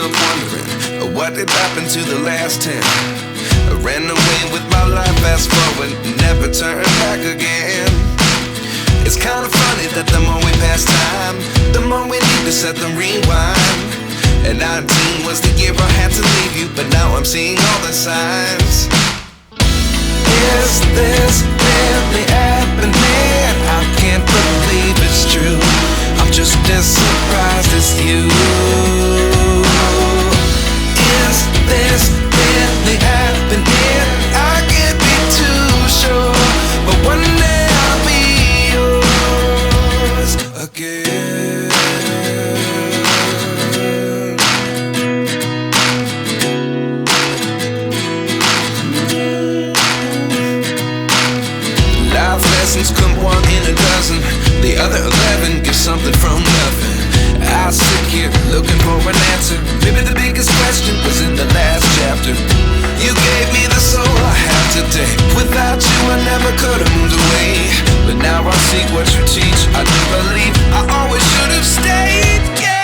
up wondering what did happen to the last 10. I ran away with my life, fast forward, never turn back again. It's kind of funny that the more we pass time, the more we need to set them rewind. And 19 was the year I had to leave you, but now I'm seeing all the signs. Is this really happening? I can't believe it's true. I'm just as surprised as you. Is this really happening? I can't be too sure, but one day I'll be yours again. Life lessons come one in a dozen. The other 11 get something from nothing. I sit here looking for an answer. Maybe the biggest question was in the last chapter. You gave me the soul I have today. Without you I never could have moved away. But now I see what you teach. I do believe I always should have stayed. Yeah.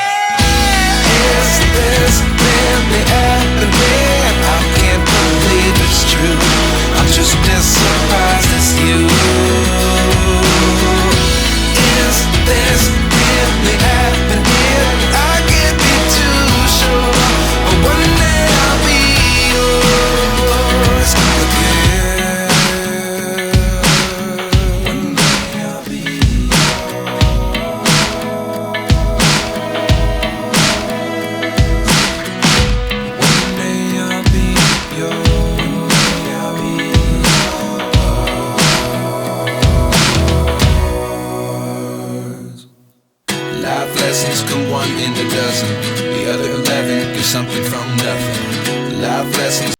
Is this really happening? I can't believe it's true. I'm just as surprised as you. Is this really happening? I can't be too sure, but one day I'll be yours again. One day I'll be One day I'll be yours. I'll be yours. Life lessons come one in a dozen. The other 11 get something from nothing. Life lessons